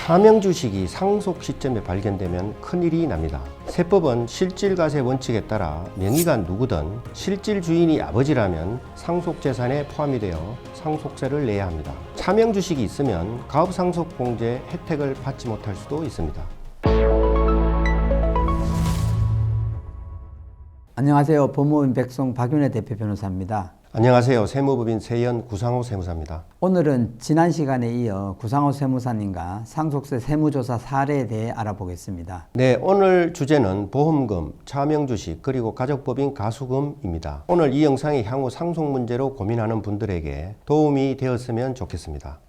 차명 주식이 상속 시점에 발견되면 큰일이 납니다. 세법은 실질과세 원칙에 따라 명의가 누구든 실질 주인이 아버지라면 상속재산에 포함이 되어 상속세를 내야 합니다. 차명 주식이 있으면 가업상속공제 혜택을 받지 못할 수도 있습니다. 안녕하세요. 법무법인 백송 박윤혜 대표 변호사입니다. 안녕하세요. 세무법인 세연 구상호 세무사입니다. 오늘은 지난 시간에 이어 구상호 세무사님과 상속세 세무조사 사례에 대해 알아보겠습니다. 네, 오늘 주제는 보험금, 차명주식, 그리고 가족법인 가수금입니다. 오늘 이 영상이 향후 상속 문제로 고민하는 분들에게 도움이 되었으면 좋겠습니다.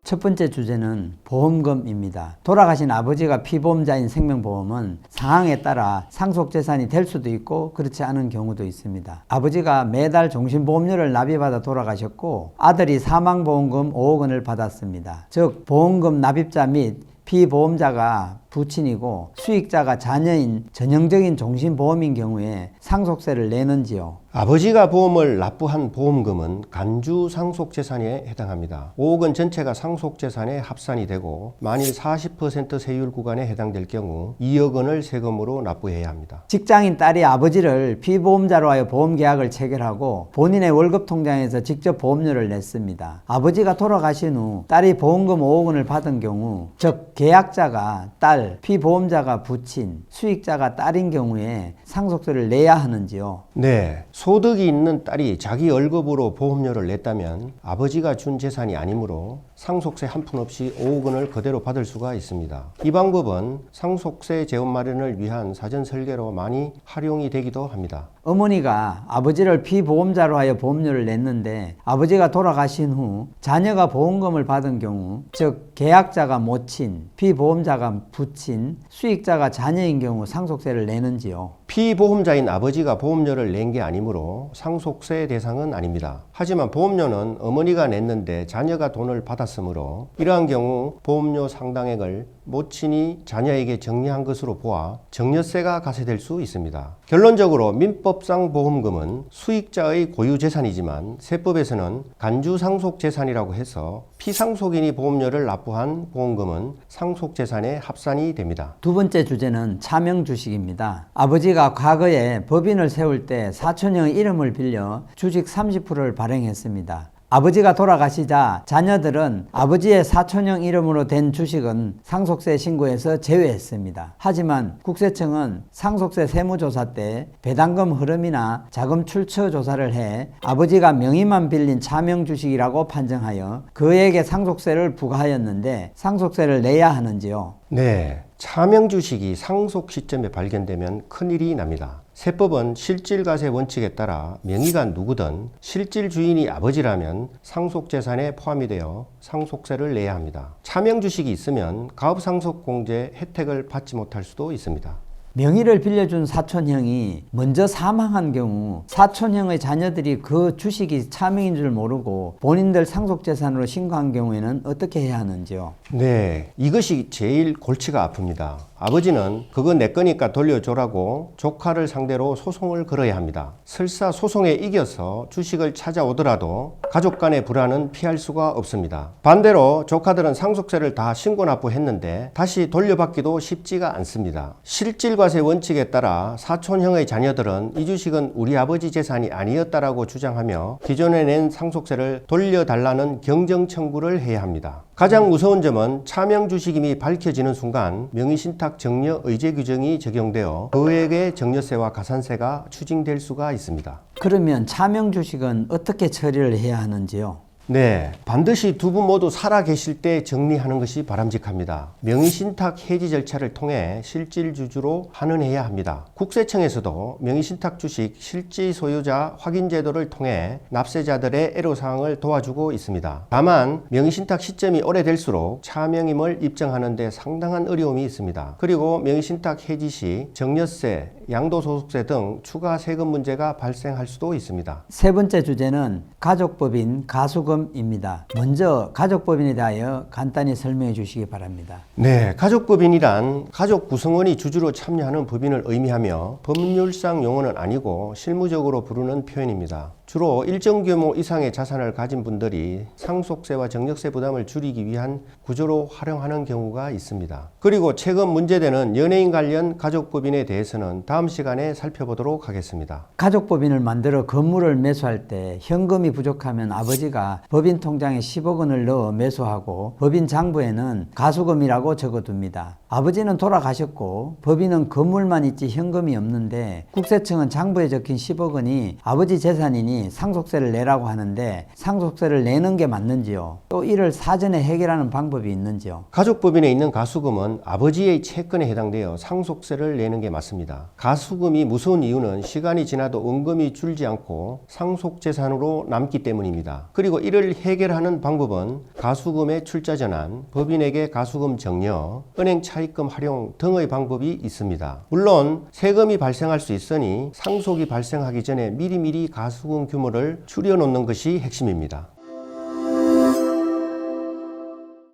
첫 번째 주제는 보험금입니다. 돌아가신 아버지가 피보험자인 생명보험은 상황에 따라 상속재산이 될 수도 있고 그렇지 않은 경우도 있습니다. 아버지가 매달 종신보험료를 납입하다 돌아가셨고 아들이 사망보험금 5억 원을 받았습니다. 즉 보험금 납입자 및 피보험자가 부친이고 수익자가 자녀인 전형적인 종신보험인 경우에 상속세를 내는지요. 아버지가 보험을 납부한 보험금은 간주 상속재산에 해당합니다. 5억 원 전체가 상속재산에 합산이 되고 만일 40% 세율 구간에 해당될 경우 2억 원을 세금으로 납부해야 합니다. 직장인 딸이 아버지를 피보험자로 하여 보험계약을 체결하고 본인의 월급 통장에서 직접 보험료를 냈습니다. 아버지가 돌아가신 후 딸이 보험금 5억 원을 받은 경우, 즉 계약자가 딸, 피보험자가 부친, 수익자가 딸인 경우에 상속세를 내야 하는지요? 네, 소득이 있는 딸이 자기 월급으로 보험료를 냈다면 아버지가 준 재산이 아니므로 상속세 한 푼 없이 5억 원을 그대로 받을 수가 있습니다. 이 방법은 상속세 재원 마련을 위한 사전 설계로 많이 활용이 되기도 합니다. 어머니가 아버지를 피보험자로 하여 보험료를 냈는데 아버지가 돌아가신 후 자녀가 보험금을 받은 경우, 즉 계약자가 모친, 피보험자가 부친, 수익자가 자녀인 경우 상속세를 내는지요? 피보험자인 아버지가 보험료를 낸 게 아니므로 상속세 대상은 아닙니다. 하지만 보험료는 어머니가 냈는데 자녀가 돈을 받았으므로 이러한 경우 보험료 상당액을 모친이 자녀에게 정리한 것으로 보아 증여세가 가세될 수 있습니다. 결론적으로 민법상 보험금은 수익자의 고유재산이지만 세법에서는 간주상속재산이라고 해서 피상속인이 보험료를 납부한 보험금은 상속재산에 합산이 됩니다. 두 번째 주제는 차명주식입니다. 아버지가 과거에 법인을 세울 때 사촌형의 이름을 빌려 주식 30%를 발행했습니다. 아버지가 돌아가시자 자녀들은 아버지의 사촌형 이름으로 된 주식은 상속세 신고에서 제외했습니다. 하지만 국세청은 상속세 세무조사 때 배당금 흐름이나 자금 출처 조사를 해 아버지가 명의만 빌린 차명 주식이라고 판정하여 그에게 상속세를 부과하였는데 상속세를 내야 하는지요? 네, 차명 주식이 상속 시점에 발견되면 큰일이 납니다. 세법은 실질과세 원칙에 따라 명의가 누구든 실질 주인이 아버지라면 상속재산에 포함이 되어 상속세를 내야 합니다. 차명 주식이 있으면 가업상속공제 혜택을 받지 못할 수도 있습니다. 명의를 빌려준 사촌형이 먼저 사망한 경우 사촌형의 자녀들이 그 주식이 차명인 줄 모르고 본인들 상속재산으로 신고한 경우에는 어떻게 해야 하는지요? 네, 이것이 제일 골치가 아픕니다. 아버지는 그거 내 거니까 돌려줘라고 조카를 상대로 소송을 걸어야 합니다. 설사 소송에 이겨서 주식을 찾아오더라도 가족 간의 불안은 피할 수가 없습니다. 반대로 조카들은 상속세를 다 신고 납부했는데 다시 돌려받기도 쉽지가 않습니다. 실질과세 원칙에 따라 사촌형의 자녀들은 이 주식은 우리 아버지 재산이 아니었다라고 주장하며 기존에 낸 상속세를 돌려달라는 경정 청구를 해야 합니다. 가장 무서운 점은 차명 주식임이 밝혀지는 순간 명의신탁 정려 의제 규정이 적용되어 그에게 증여세와 가산세가 추징될 수가 있습니다. 그러면 차명 주식은 어떻게 처리를 해야 하는지요? 네, 반드시 두 분 모두 살아 계실 때 정리하는 것이 바람직합니다. 명의신탁 해지 절차를 통해 실질주주로 환원해야 합니다. 국세청에서도 명의신탁 주식 실질 소유자 확인 제도를 통해 납세자들의 애로사항을 도와주고 있습니다. 다만 명의신탁 시점이 오래될수록 차명임을 입증하는 데 상당한 어려움이 있습니다. 그리고 명의신탁 해지 시 증여세, 양도소득세 등 추가 세금 문제가 발생할 수도 있습니다. 세 번째 주제는 가족법인 가수금입니다. 먼저 가족법인에 대하여 간단히 설명해 주시기 바랍니다. 네, 가족법인이란 가족 구성원이 주주로 참여하는 법인을 의미하며 법률상 용어는 아니고 실무적으로 부르는 표현입니다. 주로 일정 규모 이상의 자산을 가진 분들이 상속세와 정력세 부담을 줄이기 위한 구조로 활용하는 경우가 있습니다. 그리고 최근 문제되는 연예인 관련 가족법인에 대해서는 다음 시간에 살펴보도록 하겠습니다. 가족법인을 만들어 건물을 매수할 때 현금이 부족하면 아버지가 법인 통장에 10억 원을 넣어 매수하고 법인 장부에는 가수금이라고 적어둡니다. 아버지는 돌아가셨고 법인은 건물만 있지 현금이 없는데 국세청은 장부에 적힌 10억 원이 아버지 재산이니 상속세를 내라고 하는데 상속세를 내는 게 맞는지요? 또 이를 사전에 해결하는 방법이 있는지요? 가족법인에 있는 가수금은 아버지의 채권에 해당되어 상속세를 내는 게 맞습니다. 가수금이 무서운 이유는 시간이 지나도 원금이 줄지 않고 상속재산으로 남기 때문입니다. 그리고 이를 해결하는 방법은 가수금의 출자 전환, 법인에게 가수금 정려, 은행 차입금 활용 등의 방법이 있습니다. 물론 세금이 발생할 수 있으니 상속이 발생하기 전에 미리미리 가수금 규모를 줄여놓는 것이 핵심입니다.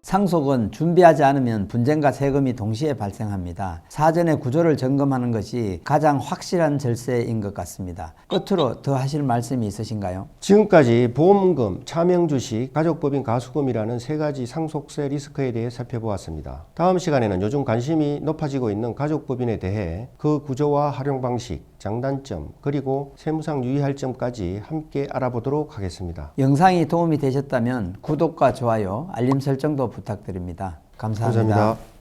상속은 준비하지 않으면 분쟁과 세금이 동시에 발생합니다. 사전에 구조를 점검하는 것이 가장 확실한 절세인 것 같습니다. 끝으로 더 하실 말씀이 있으신가요? 지금까지 보험금, 차명주식, 가족법인 가수금이라는 세 가지 상속세 리스크에 대해 살펴보았습니다. 다음 시간에는 요즘 관심이 높아지고 있는 가족법인에 대해 그 구조와 활용 방식, 장단점, 그리고 세무상 유의할 점까지 함께 알아보도록 하겠습니다. 영상이 도움이 되셨다면 구독과 좋아요, 알림 설정도 부탁드립니다. 감사합니다. 감사합니다.